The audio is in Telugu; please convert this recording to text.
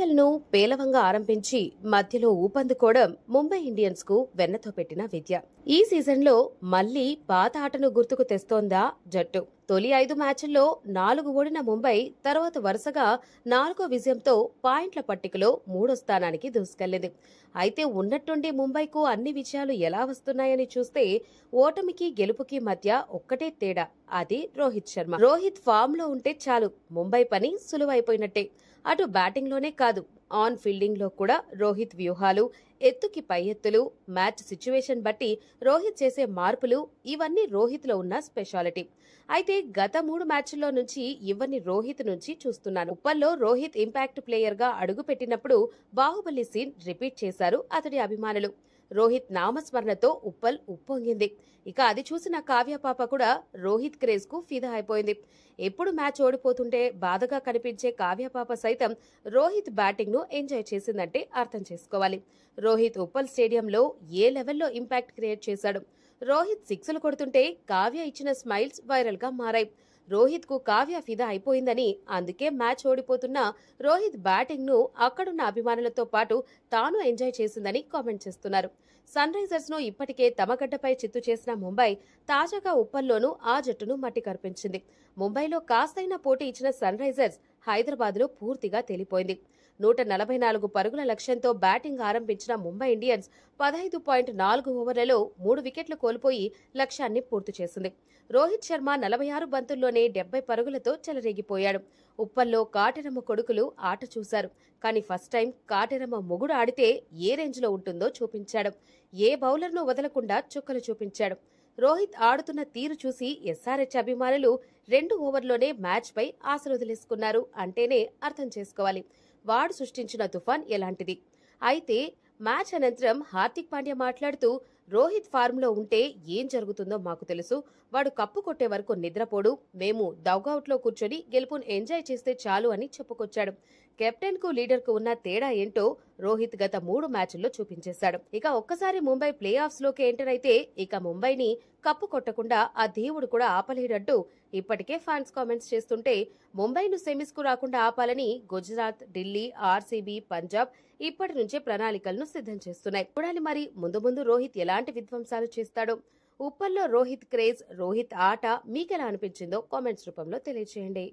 ఐపీఎల్ను పేలవంగా ఆరంభించి మధ్యలో ఊపందుకోవడం ముంబై ఇండియన్స్ కు వెన్నతో పెట్టిన విద్య. ఈ సీజన్లో మళ్లీ పాత ఆటను గుర్తుకు తెస్తోందా జట్టు. తొలి 5 మ్యాచ్ల్లో 4 ఓడిన ముంబై తర్వాత వరుసగా 4వ విజయంతో పాయింట్ల పట్టికలో 3వ స్థానానికి దూసుకెళ్లింది. అయితే ఉన్నట్టుండి ముంబైకు అన్ని విజయాలు ఎలా వస్తున్నాయని చూస్తే ఓటమికి గెలుపుకి మధ్య ఒక్కటే తేడా, అది రోహిత్ శర్మ. రోహిత్ ఫామ్ లో ఉంటే చాలు ముంబై పని సులువైపోయినట్టే. అటు బ్యాటింగ్లోనే కాదు, ఆన్ ఫీల్డింగ్ లో కూడా రోహిత్ వ్యూహాలు, ఎత్తుకి పై ఎత్తులు, మ్యాచ్ సిచ్యువేషన్ బట్టి రోహిత్ చేసే మార్పులు, ఇవన్నీ రోహిత్ లో ఉన్న స్పెషాలిటీ. అయితే గత 3 మ్యాచ్ల్లో నుంచి ఇవన్నీ రోహిత్ నుంచి చూస్తున్నాను. ఉప్పల్లో రోహిత్ ఇంపాక్ట్ ప్లేయర్ గా అడుగుపెట్టినప్పుడు బాహుబలి సీన్ రిపీట్ చేశారు అతడి అభిమానులు. రోహిత్ నామస్మరణతో ఉప్పల్ ఉప్పొంగింది. ఇక అది చూసిన కావ్య పాప కూడా రోహిత్ క్రేజ్ కు ఫిదా అయిపోయింది. ఎప్పుడు మ్యాచ్ ఓడిపోతుంటే బాధగా కనిపించే కావ్య పాప సైతం రోహిత్ బ్యాటింగ్ ను ఎంజాయ్ చేసిందంటే అర్థం చేసుకోవాలి. రోహిత్ ఉప్పల్ స్టేడియంలో ఏ లెవెల్లో ఇంపాక్ట్ క్రియేట్ చేశాడు. రోహిత్ సిక్స్లు కొడుతుంటే కావ్య ఇచ్చిన స్మైల్స్ వైరల్ గా మారాయి. రోహిత్ కు కావ్య ఫిదా అయిపోయిందని, అందుకే మ్యాచ్ ఓడిపోతున్నా రోహిత్ బ్యాటింగ్ ను అక్కడున్న అభిమానులతో పాటు తాను ఎంజాయ్ చేసిందని కామెంట్ చేస్తున్నారు. సన్ రైజర్స్ ను ఇప్పటికే తమ గడ్డపై చిత్తు చేసిన ముంబై తాజాగా ఉప్పల్లోనూ ఆ జట్టును మట్టి కరిపించింది. ముంబైలో కాస్తైనా పోటీ ఇచ్చిన సన్ రైజర్స్ హైదరాబాద్ లో పూర్తిగా తేలిపోయింది. 144 పరుగుల లక్ష్యంతో బ్యాటింగ్ ఆరంభించిన ముంబై ఇండియన్స్ 15.4 ఓవర్లలో 3 వికెట్లు కోల్పోయి లక్ష్యాన్ని పూర్తి చేసింది. రోహిత్ శర్మ 46 బంతుల్లోనే 70 పరుగులతో చెలరేగిపోయాడు. ఉప్పల్లో కాటెరమ్మ కొడుకులు ఆట చూశారు. కానీ ఫస్ట్ టైం కాటెరమ్మ మొగుడు ఆడితే ఏ రేంజ్లో ఉంటుందో చూపించాడు. ఏ బౌలర్ను వదలకుండా చుక్కలు చూపించాడు. రోహిత్ ఆడుతున్న తీరు చూసి ఎస్ఆర్హెచ్ అభిమానులు 2 ఓవర్లోనే మ్యాచ్ పై ఆశలు వదిలేసుకున్నారు అంటేనే అర్థం చేసుకోవాలి వాడు సృష్టించిన తుఫాన్ ఎలాంటిది. అయితే మ్యాచ్ అనంతరం హార్దిక్ పాండ్యా మాట్లాడుతూ, రోహిత్ ఫార్మ్లో ఉంటే ఏం జరుగుతుందో మాకు తెలుసు, వాడు కప్పు కొట్టే వరకు నిద్రపోడు, మేము డౌగౌట్లో కూర్చొని గెలుపును ఎంజాయ్ చేస్తే చాలు అని చెప్పుకొచ్చాడు. కెప్టెన్ కు లీడర్ కు ఉన్న తేడా ఏంటో రోహిత్ గత 3 మ్యాచ్ల్లో చూపించేశాడు. ఇక ఒక్కసారి ముంబై ప్లే ఆఫ్స్ లోకి ఎంటర్ అయితే ఇక ముంబైని కప్పు కొట్టకుండా ఆ దేవుడు కూడా ఆపలేడంటూ ఇప్పటికే ఫ్యాన్స్ కామెంట్స్ చేస్తుంటే, ముంబైను సెమీస్ కు రాకుండా ఆపాలని గుజరాత్, ఢిల్లీ, ఆర్సీబీ, పంజాబ్ ఇప్పటి నుంచే ప్రణాళికలను సిద్ధం చేస్తున్నాయి. చూడాలి మరి ముందు ముందు రోహిత్ ఎలాంటి విధ్వంసాలు చేస్తాడో. ఉప్పల్లో రోహిత్ క్రేజ్, రోహిత్ ఆట మీకెలా అనిపించిందో కామెంట్స్ రూపంలో తెలియజేయండి.